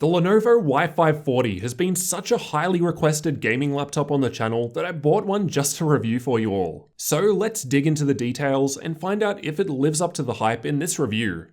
The Lenovo Y540 has been such a highly requested gaming laptop on the channel that I bought one just to review for you all. So let's dig into the details and find out if it lives up to the hype in this review.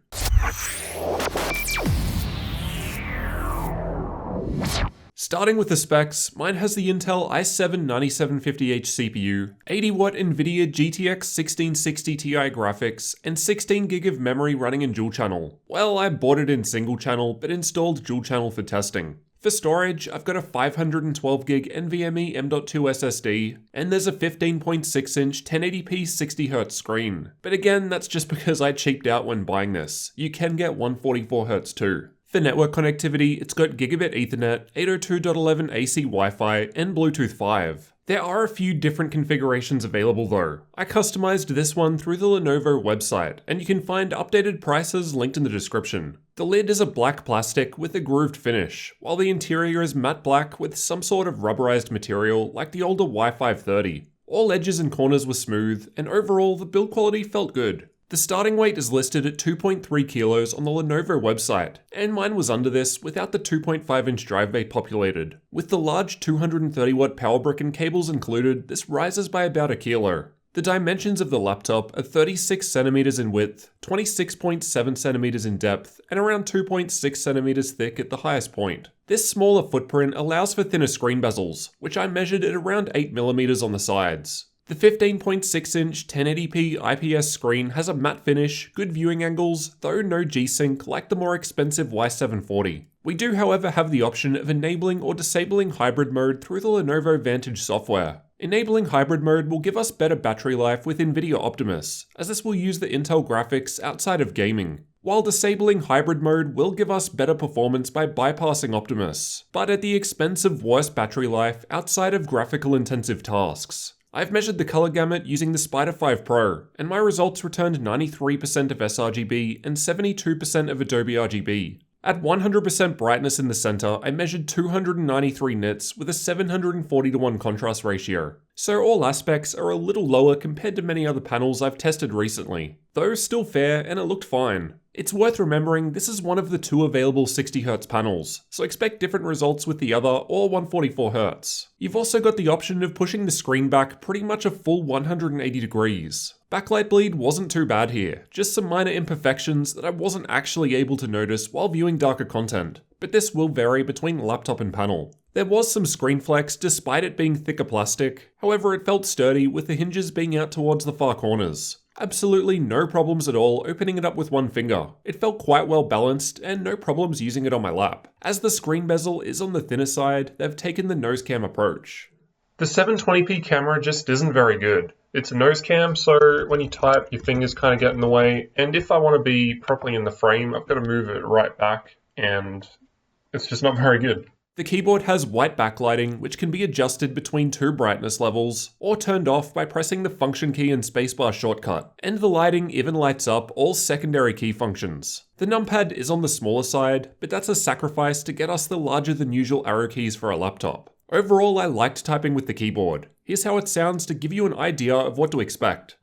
Starting with the specs, mine has the Intel i7-9750H CPU, 80W NVIDIA GTX 1660 Ti graphics, and 16GB of memory running in dual channel. Well, I bought it in single channel, but installed dual channel for testing. For storage, I've got a 512GB NVMe M.2 SSD, and there's a 15.6-inch 1080p 60Hz screen. But again, that's just because I cheaped out when buying this. You can get 144Hz too. For network connectivity, it's got Gigabit Ethernet, 802.11 AC Wi-Fi, and Bluetooth 5. There are a few different configurations available though. I customized this one through the Lenovo website, and you can find updated prices linked in the description. The lid is a black plastic with a grooved finish, while the interior is matte black with some sort of rubberized material like the older Y530. All edges and corners were smooth, and overall the build quality felt good. The starting weight is listed at 2.3 kilos on the Lenovo website, and mine was under this without the 2.5-inch drive bay populated. With the large 230W power brick and cables included, this rises by about a kilo. The dimensions of the laptop are 36cm in width, 26.7cm in depth, and around 2.6cm thick at the highest point. This smaller footprint allows for thinner screen bezels, which I measured at around 8mm on the sides. The 15.6-inch 1080p IPS screen has a matte finish, good viewing angles, though no G-Sync like the more expensive Y740. We do however have the option of enabling or disabling hybrid mode through the Lenovo Vantage software. Enabling hybrid mode will give us better battery life with NVIDIA Optimus, as this will use the Intel graphics outside of gaming. While disabling hybrid mode will give us better performance by bypassing Optimus, but at the expense of worse battery life outside of graphical intensive tasks. I've measured the color gamut using the Spider 5 Pro, and my results returned 93% of sRGB and 72% of Adobe RGB. At 100% brightness in the center, I measured 293 nits with a 740:1 contrast ratio. So all aspects are a little lower compared to many other panels I've tested recently, though still fair and it looked fine. It's worth remembering this is one of the two available 60Hz panels, so expect different results with the other or 144Hz. You've also got the option of pushing the screen back pretty much a full 180 degrees. Backlight bleed wasn't too bad here, just some minor imperfections that I wasn't actually able to notice while viewing darker content, but this will vary between laptop and panel. There was some screen flex despite it being thicker plastic, however it felt sturdy with the hinges being out towards the far corners. Absolutely no problems at all opening it up with one finger. It felt quite well balanced and no problems using it on my lap. As the screen bezel is on the thinner side, they've taken the nose cam approach. The 720p camera just isn't very good. It's a nose cam, so when you type, your fingers kind of get in the way, and if I want to be properly in the frame, I've got to move it right back, and it's just not very good. The keyboard has white backlighting, which can be adjusted between two brightness levels, or turned off by pressing the function key and spacebar shortcut, and the lighting even lights up all secondary key functions. The numpad is on the smaller side, but that's a sacrifice to get us the larger than usual arrow keys for a laptop. Overall, I liked typing with the keyboard. Here's how it sounds to give you an idea of what to expect.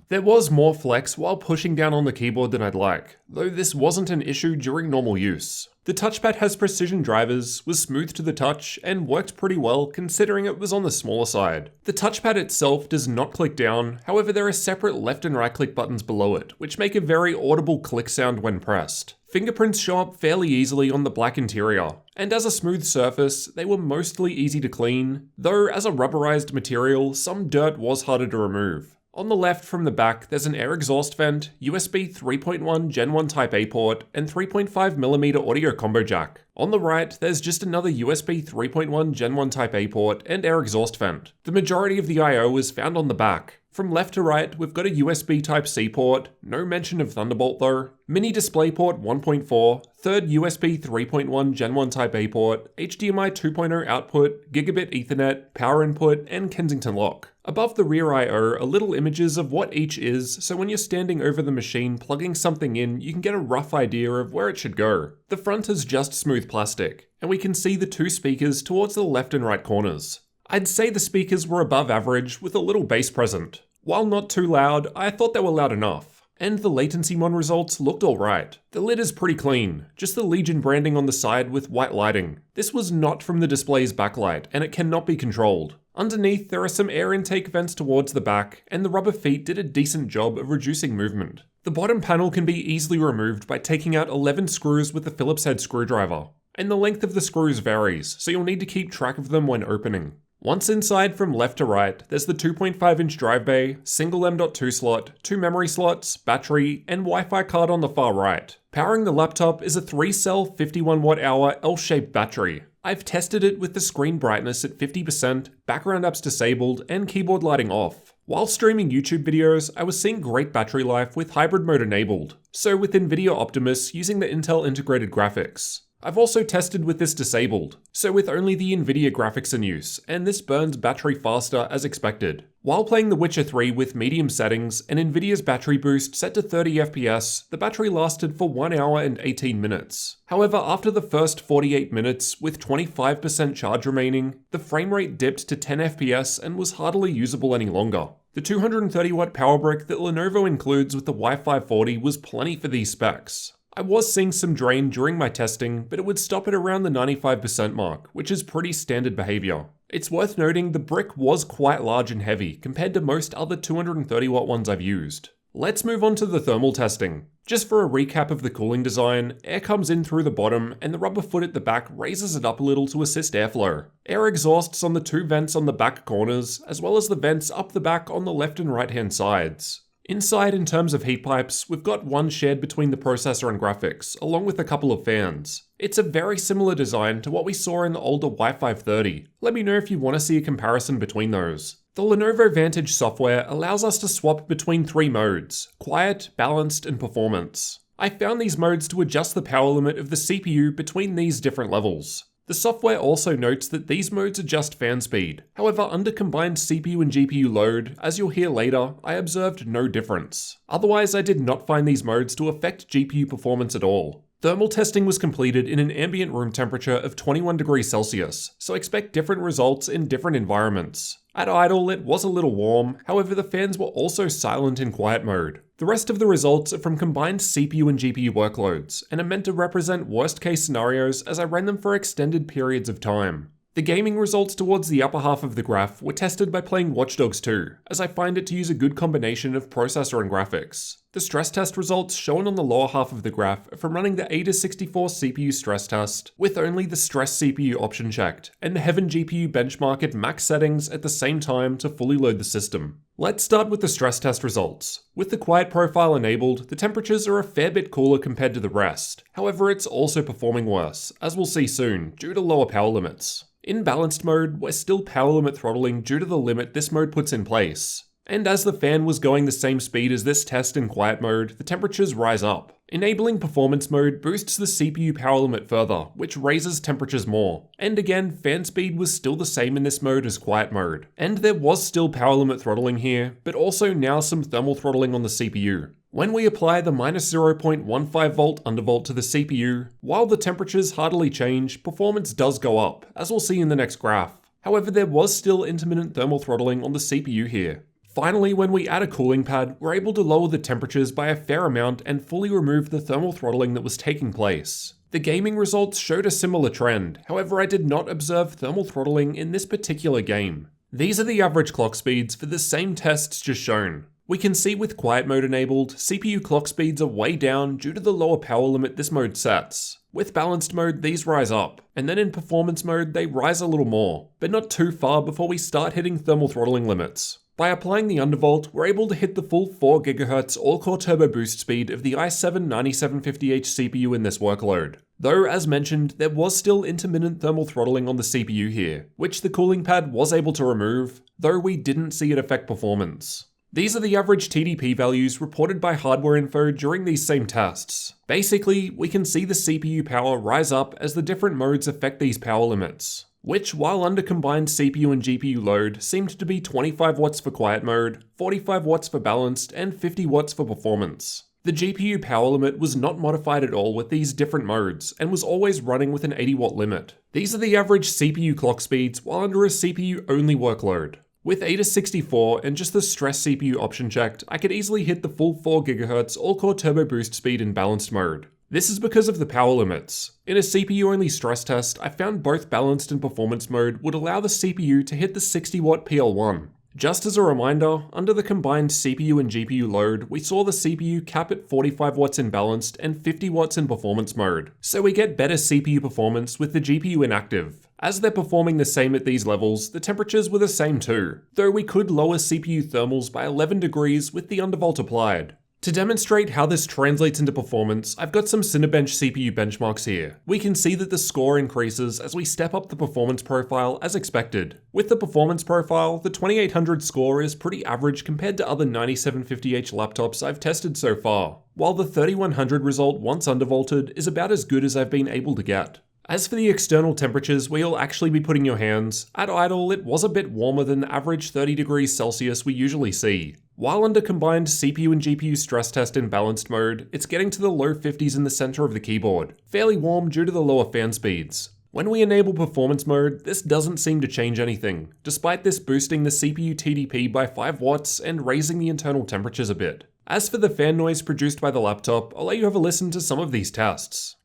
There was more flex while pushing down on the keyboard than I'd like, though this wasn't an issue during normal use. The touchpad has precision drivers, was smooth to the touch, and worked pretty well considering it was on the smaller side. The touchpad itself does not click down, however there are separate left and right click buttons below it, which make a very audible click sound when pressed. Fingerprints show up fairly easily on the black interior, and as a smooth surface, they were mostly easy to clean, though as a rubberized material, some dirt was harder to remove. On the left from the back, there's an air exhaust vent, USB 3.1 Gen 1 Type A port, and 3.5mm audio combo jack. On the right, there's just another USB 3.1 Gen 1 Type A port and air exhaust vent. The majority of the I/O is found on the back. From left to right, we've got a USB Type-C port, no mention of Thunderbolt though, mini DisplayPort 1.4, third USB 3.1 Gen 1 Type-A port, HDMI 2.0 output, Gigabit Ethernet, power input, and Kensington lock. Above the rear I/O are little images of what each is, so when you're standing over the machine plugging something in, you can get a rough idea of where it should go. The front is just smooth plastic, and we can see the two speakers towards the left and right corners. I'd say the speakers were above average with a little bass present. While not too loud, I thought they were loud enough. and the latency mon results looked alright. The lid is pretty clean, just the Legion branding on the side with white lighting. This was not from the display's backlight, and it cannot be controlled. Underneath, there are some air intake vents towards the back, and the rubber feet did a decent job of reducing movement. The bottom panel can be easily removed by taking out 11 screws with a Phillips head screwdriver, and the length of the screws varies, so you'll need to keep track of them when opening. Once inside from left to right, there's the 2.5-inch drive bay, single M.2 slot, 2 memory slots, battery, and Wi-Fi card on the far right. Powering the laptop is a 3-cell 51 watt-hour L-shaped battery. I've tested it with the screen brightness at 50%, background apps disabled, and keyboard lighting off. While streaming YouTube videos, I was seeing great battery life with hybrid mode enabled, so with NVIDIA Optimus using the Intel integrated graphics. I've also tested with this disabled, so with only the NVIDIA graphics in use, and this burns battery faster as expected. While playing The Witcher 3 with medium settings and NVIDIA's battery boost set to 30 FPS, the battery lasted for 1 hour and 18 minutes. However, after the first 48 minutes, with 25% charge remaining, the frame rate dipped to 10 FPS and was hardly usable any longer. The 230 watt power brick that Lenovo includes with the Y540 was plenty for these specs. I was seeing some drain during my testing, but it would stop at around the 95% mark, which is pretty standard behavior. It's worth noting the brick was quite large and heavy compared to most other 230 watt ones I've used. Let's move on to the thermal testing. Just for a recap of the cooling design, air comes in through the bottom and the rubber foot at the back raises it up a little to assist airflow. Air exhausts on the 2 vents on the back corners, as well as the vents up the back on the left and right hand sides. Inside, in terms of heat pipes, we've got one shared between the processor and graphics, along with a couple of fans. It's a very similar design to what we saw in the older Y530. Let me know if you want to see a comparison between those. The Lenovo Vantage software allows us to swap between 3 modes: quiet, balanced, and performance. I found these modes to adjust the power limit of the CPU between these different levels. The software also notes that these modes adjust fan speed. However, under combined CPU and GPU load, as you'll hear later, I observed no difference. Otherwise, I did not find these modes to affect GPU performance at all. Thermal testing was completed in an ambient room temperature of 21 degrees Celsius, so expect different results in different environments. At idle, it was a little warm, however the fans were also silent in quiet mode. The rest of the results are from combined CPU and GPU workloads, and are meant to represent worst case scenarios as I ran them for extended periods of time. The gaming results towards the upper half of the graph were tested by playing Watch Dogs 2, as I find it to use a good combination of processor and graphics. The stress test results shown on the lower half of the graph are from running the Ada64 CPU stress test, with only the stress CPU option checked, and the Heaven GPU benchmark at max settings at the same time to fully load the system. Let's start with the stress test results. With the quiet profile enabled, the temperatures are a fair bit cooler compared to the rest. However, it's also performing worse, as we'll see soon, due to lower power limits. In balanced mode, we're still power limit throttling due to the limit this mode puts in place. And as the fan was going the same speed as this test in quiet mode, the temperatures rise up. Enabling performance mode boosts the CPU power limit further, which raises temperatures more. And again, fan speed was still the same in this mode as quiet mode. And there was still power limit throttling here, but also now some thermal throttling on the CPU. When we apply the -0.15 volt undervolt to the CPU, while the temperatures hardly change, performance does go up, as we'll see in the next graph. However, there was still intermittent thermal throttling on the CPU here. Finally, when we add a cooling pad, we're able to lower the temperatures by a fair amount and fully remove the thermal throttling that was taking place. The gaming results showed a similar trend, however I did not observe thermal throttling in this particular game. These are the average clock speeds for the same tests just shown. We can see with quiet mode enabled, CPU clock speeds are way down due to the lower power limit this mode sets. With balanced mode, these rise up, and then in performance mode, they rise a little more, but not too far before we start hitting thermal throttling limits. By applying the undervolt, we're able to hit the full 4 GHz all-core turbo boost speed of the i7-9750H CPU in this workload. Though, as mentioned, there was still intermittent thermal throttling on the CPU here, which the cooling pad was able to remove, though we didn't see it affect performance. These are the average TDP values reported by Hardware Info during these same tests. Basically, we can see the CPU power rise up as the different modes affect these power limits, which, while under combined CPU and GPU load, seemed to be 25 watts for quiet mode, 45 watts for balanced, and 50 watts for performance. The GPU power limit was not modified at all with these different modes, and was always running with an 80 watt limit. These are the average CPU clock speeds while under a CPU-only workload. With 8-64 and just the stress CPU option checked, I could easily hit the full 4 GHz all-core turbo boost speed in balanced mode. This is because of the power limits. In a CPU-only stress test, I found both balanced and performance mode would allow the CPU to hit the 60-watt PL1. Just as a reminder, under the combined CPU and GPU load, we saw the CPU cap at 45 watts in balanced and 50 watts in performance mode, so we get better CPU performance with the GPU inactive. As they're performing the same at these levels, the temperatures were the same too, though we could lower CPU thermals by 11 degrees with the undervolt applied. To demonstrate how this translates into performance, I've got some Cinebench CPU benchmarks here. We can see that the score increases as we step up the performance profile as expected. With the performance profile, the 2800 score is pretty average compared to other 9750H laptops I've tested so far, while the 3100 result once undervolted is about as good as I've been able to get. As for the external temperatures where you'll actually be putting your hands, at idle it was a bit warmer than the average 30 degrees Celsius we usually see. While under combined CPU and GPU stress test in balanced mode, it's getting to the low 50s in the center of the keyboard, fairly warm due to the lower fan speeds. When we enable performance mode, this doesn't seem to change anything, despite this boosting the CPU TDP by 5 watts and raising the internal temperatures a bit. As for the fan noise produced by the laptop, I'll let you have a listen to some of these tests.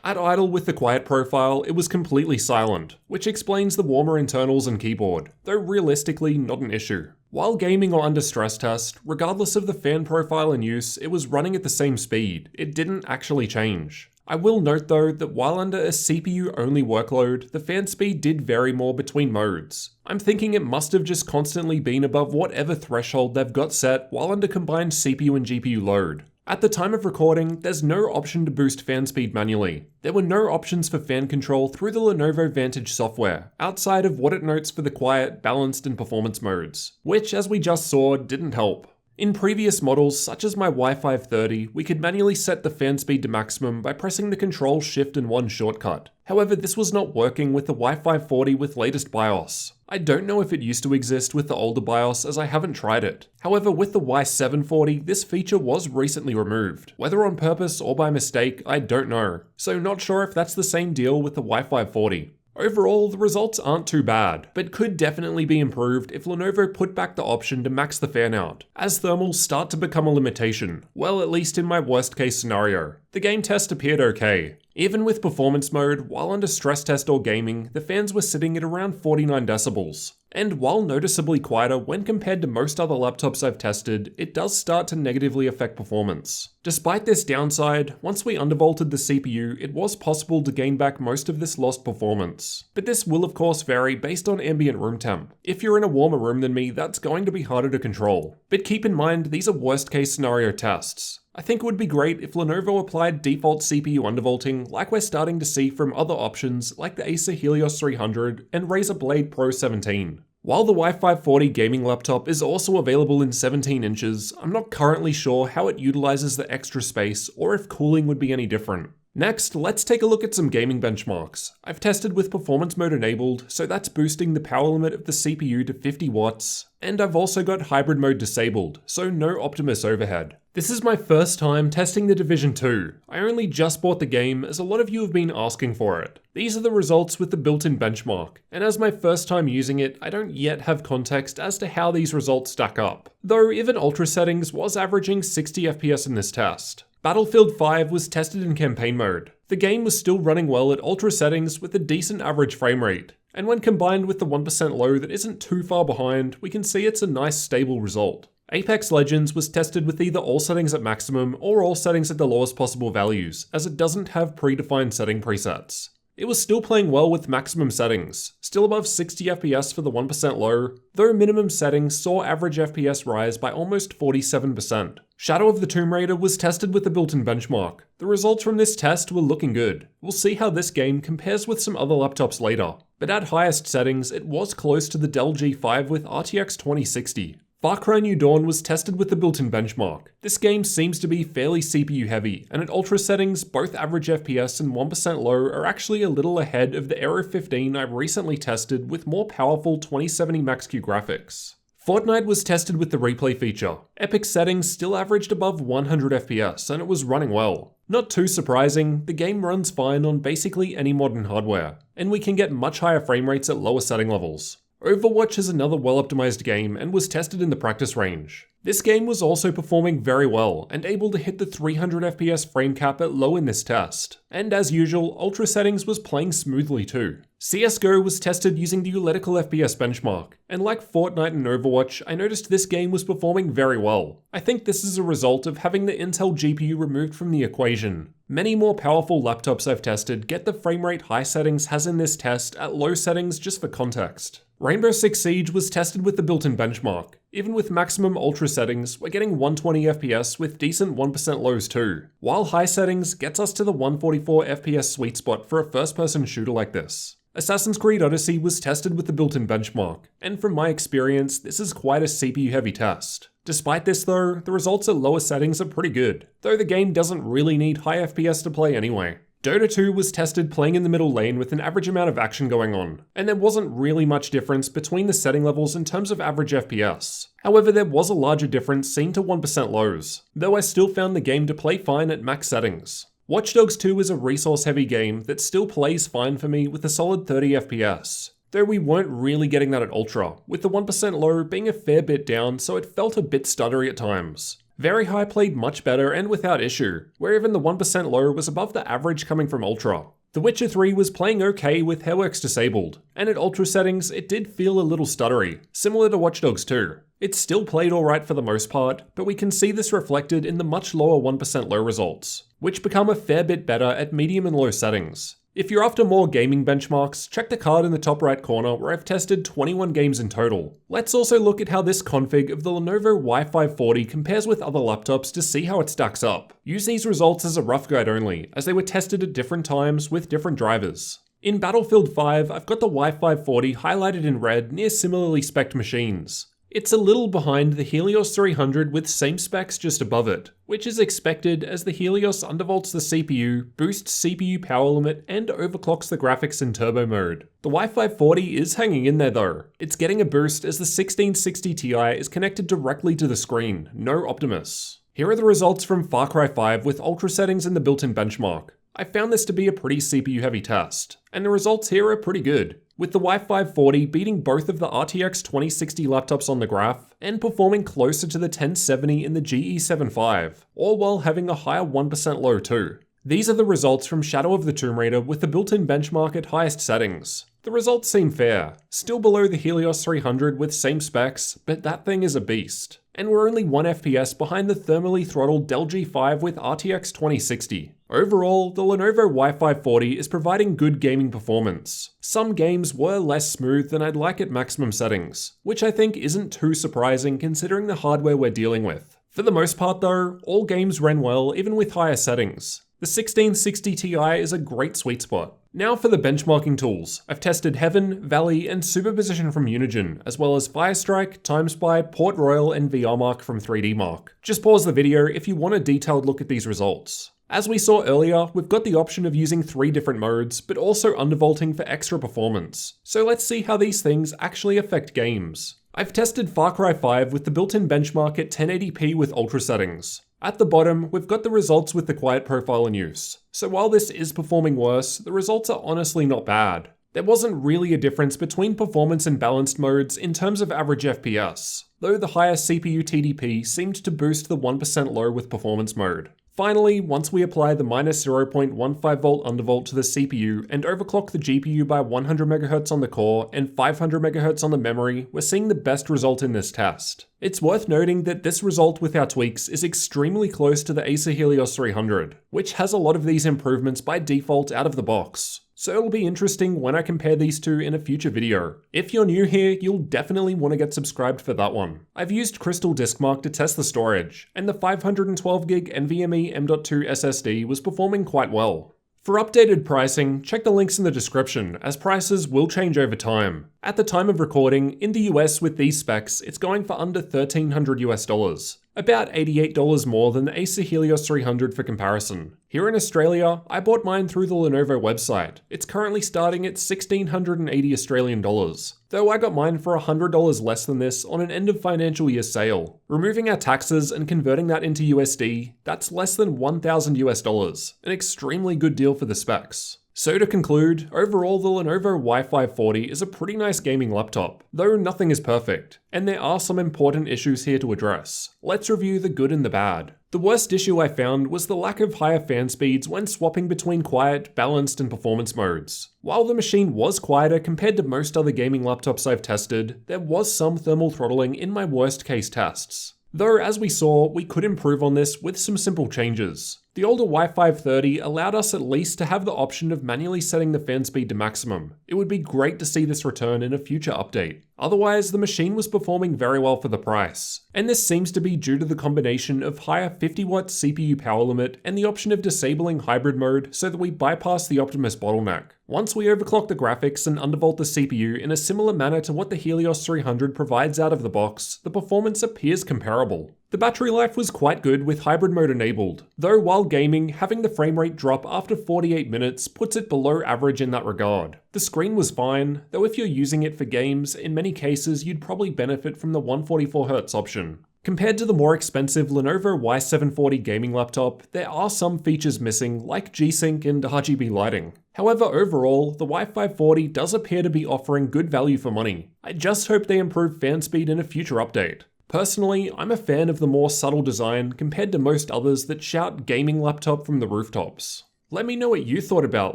At idle with the quiet profile, it was completely silent, which explains the warmer internals and keyboard, though realistically not an issue. While gaming or under stress test, regardless of the fan profile in use, it was running at the same speed. It didn't actually change. I will note though that while under a CPU-only workload, the fan speed did vary more between modes. I'm thinking it must have just constantly been above whatever threshold they've got set while under combined CPU and GPU load. At the time of recording, there's no option to boost fan speed manually. There were no options for fan control through the Lenovo Vantage software, outside of what it notes for the quiet, balanced, and performance modes, which, as we just saw, didn't help. In previous models, such as my Y540, we could manually set the fan speed to maximum by pressing the Control, Shift, and 1 shortcut. However, this was not working with the Y540 with latest BIOS. I don't know if it used to exist with the older BIOS as I haven't tried it. However, with the Y740, this feature was recently removed. Whether on purpose or by mistake, I don't know. So not sure if that's the same deal with the Y540. Overall, the results aren't too bad, but could definitely be improved if Lenovo put back the option to max the fan out, as thermals start to become a limitation, well at least in my worst case scenario. The game test appeared okay. Even with performance mode, while under stress test or gaming, the fans were sitting at around 49 decibels. And while noticeably quieter when compared to most other laptops I've tested, it does start to negatively affect performance. Despite this downside, once we undervolted the CPU, it was possible to gain back most of this lost performance. But this will of course vary based on ambient room temp. If you're in a warmer room than me, that's going to be harder to control. But keep in mind, these are worst case scenario tests. I think it would be great if Lenovo applied default CPU undervolting like we're starting to see from other options like the Acer Helios 300 and Razer Blade Pro 17. While the Y540 gaming laptop is also available in 17 inches, I'm not currently sure how it utilizes the extra space or if cooling would be any different. Next, let's take a look at some gaming benchmarks. I've tested with performance mode enabled, so that's boosting the power limit of the CPU to 50 watts, and I've also got hybrid mode disabled, so no Optimus overhead. This is my first time testing the Division 2. I only just bought the game as a lot of you have been asking for it. These are the results with the built-in benchmark, and as my first time using it, I don't yet have context as to how these results stack up. Though even Ultra settings was averaging 60 FPS in this test. Battlefield 5 was tested in campaign mode. The game was still running well at ultra settings with a decent average frame rate, and when combined with the 1% low that isn't too far behind, we can see it's a nice stable result. Apex Legends was tested with either all settings at maximum or all settings at the lowest possible values, as it doesn't have predefined setting presets. It was still playing well with maximum settings, still above 60 FPS for the 1% low, though minimum settings saw average FPS rise by almost 47%. Shadow of the Tomb Raider was tested with the built-in benchmark. The results from this test were looking good. We'll see how this game compares with some other laptops later, but at highest settings, it was close to the Dell G5 with RTX 2060. Far Cry New Dawn was tested with the built-in benchmark. This game seems to be fairly CPU heavy, and at ultra settings, both average FPS and 1% low are actually a little ahead of the Aero 15 I recently tested with more powerful 2070 Max-Q graphics. Fortnite was tested with the replay feature. Epic settings still averaged above 100 FPS and it was running well. Not too surprising, the game runs fine on basically any modern hardware, and we can get much higher frame rates at lower setting levels. Overwatch is another well-optimized game and was tested in the practice range. This game was also performing very well and able to hit the 300 FPS frame cap at low in this test. And as usual, Ultra settings was playing smoothly too. CSGO was tested using the Analytical FPS benchmark, and like Fortnite and Overwatch, I noticed this game was performing very well. I think this is a result of having the Intel GPU removed from the equation. Many more powerful laptops I've tested get the frame rate high settings has in this test at low settings just for context. Rainbow Six Siege was tested with the built-in benchmark. Even with maximum ultra settings, we're getting 120 FPS with decent 1% lows too, while high settings gets us to the 144 FPS sweet spot for a first-person shooter like this. Assassin's Creed Odyssey was tested with the built-in benchmark, and from my experience, this is quite a CPU-heavy test. Despite this though, the results at lower settings are pretty good, though the game doesn't really need high FPS to play anyway. Dota 2 was tested playing in the middle lane with an average amount of action going on, and there wasn't really much difference between the setting levels in terms of average FPS. However, there was a larger difference seen to 1% lows, though I still found the game to play fine at max settings. Watch Dogs 2 is a resource-heavy game that still plays fine for me with a solid 30 FPS. Though we weren't really getting that at Ultra, with the 1% low being a fair bit down so it felt a bit stuttery at times. Very High played much better and without issue, where even the 1% low was above the average coming from Ultra. The Witcher 3 was playing okay with Hairworks disabled, and at Ultra settings it did feel a little stuttery, similar to Watch Dogs 2. It still played alright for the most part, but we can see this reflected in the much lower 1% low results, which become a fair bit better at medium and low settings. If you're after more gaming benchmarks, check the card in the top right corner where I've tested 21 games in total. Let's also look at how this config of the Lenovo Y540 compares with other laptops to see how it stacks up. Use these results as a rough guide only, as they were tested at different times with different drivers. In Battlefield 5, I've got the Y540 highlighted in red near similarly spec'd machines. It's a little behind the Helios 300 with same specs just above it, which is expected as the Helios undervolts the CPU, boosts CPU power limit, and overclocks the graphics in turbo mode. The Y540 is hanging in there though. It's getting a boost as the 1660 Ti is connected directly to the screen, no Optimus. Here are the results from Far Cry 5 with ultra settings in the built-in benchmark. I found this to be a pretty CPU heavy test, and the results here are pretty good, with the Y540 beating both of the RTX 2060 laptops on the graph, and performing closer to the 1070 in the GE75, all while having a higher 1% low too. These are the results from Shadow of the Tomb Raider with the built-in benchmark at highest settings. The results seem fair, still below the Helios 300 with same specs, but that thing is a beast. And we're only 1 FPS behind the thermally throttled Dell G5 with RTX 2060. Overall, the Lenovo Y540 is providing good gaming performance. Some games were less smooth than I'd like at maximum settings, which I think isn't too surprising considering the hardware we're dealing with. For the most part though, all games ran well even with higher settings. The 1660 Ti is a great sweet spot. Now for the benchmarking tools. I've tested Heaven, Valley, and Superposition from Unigine, as well as Firestrike, TimeSpy, Port Royal, and VRMark from 3DMark. Just pause the video if you want a detailed look at these results. As we saw earlier, we've got the option of using 3 different modes, but also undervolting for extra performance. So let's see how these things actually affect games. I've tested Far Cry 5 with the built-in benchmark at 1080p with ultra settings. At the bottom, we've got the results with the quiet profile in use. So while this is performing worse, the results are honestly not bad. There wasn't really a difference between performance and balanced modes in terms of average FPS, though the higher CPU TDP seemed to boost the 1% low with performance mode. Finally, once we apply the minus 0.15 volt undervolt to the CPU and overclock the GPU by 100 MHz on the core and 500 MHz on the memory, we're seeing the best result in this test. It's worth noting that this result with our tweaks is extremely close to the Acer Helios 300, which has a lot of these improvements by default out of the box. So it'll be interesting when I compare these two in a future video. If you're new here, you'll definitely want to get subscribed for that one. I've used Crystal DiskMark to test the storage, and the 512GB NVMe M.2 SSD was performing quite well. For updated pricing, check the links in the description, as prices will change over time. At the time of recording, in the US with these specs, it's going for under $1,300 US. about $88 more than the Acer Helios 300 for comparison. Here in Australia, I bought mine through the Lenovo website. It's currently starting at $1,680 Australian dollars, though I got mine for $100 less than this on an end of financial year sale. Removing our taxes and converting that into USD, that's less than 1,000 US dollars, an extremely good deal for the specs. So to conclude, overall the Lenovo Y540 is a pretty nice gaming laptop, though nothing is perfect, and there are some important issues here to address. Let's review the good and the bad. The worst issue I found was the lack of higher fan speeds when swapping between quiet, balanced, and performance modes. While the machine was quieter compared to most other gaming laptops I've tested, there was some thermal throttling in my worst case tests. Though, as we saw, we could improve on this with some simple changes. The older Y530 allowed us at least to have the option of manually setting the fan speed to maximum. It would be great to see this return in a future update. Otherwise, the machine was performing very well for the price, and this seems to be due to the combination of higher 50-watt CPU power limit and the option of disabling hybrid mode so that we bypass the Optimus bottleneck. Once we overclock the graphics and undervolt the CPU in a similar manner to what the Helios 300 provides out of the box, the performance appears comparable. The battery life was quite good with hybrid mode enabled, though while gaming, having the frame rate drop after 48 minutes puts it below average in that regard. The screen was fine, though if you're using it for games, in many cases you'd probably benefit from the 144Hz option. Compared to the more expensive Lenovo Y740 gaming laptop, there are some features missing like G-Sync and RGB lighting. However, overall, the Y540 does appear to be offering good value for money. I just hope they improve fan speed in a future update. Personally, I'm a fan of the more subtle design compared to most others that shout gaming laptop from the rooftops. Let me know what you thought about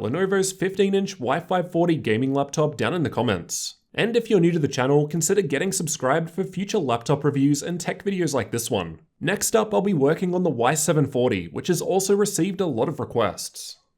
Lenovo's 15-inch Y540 gaming laptop down in the comments. And if you're new to the channel, consider getting subscribed for future laptop reviews and tech videos like this one. Next up, I'll be working on the Y740, which has also received a lot of requests.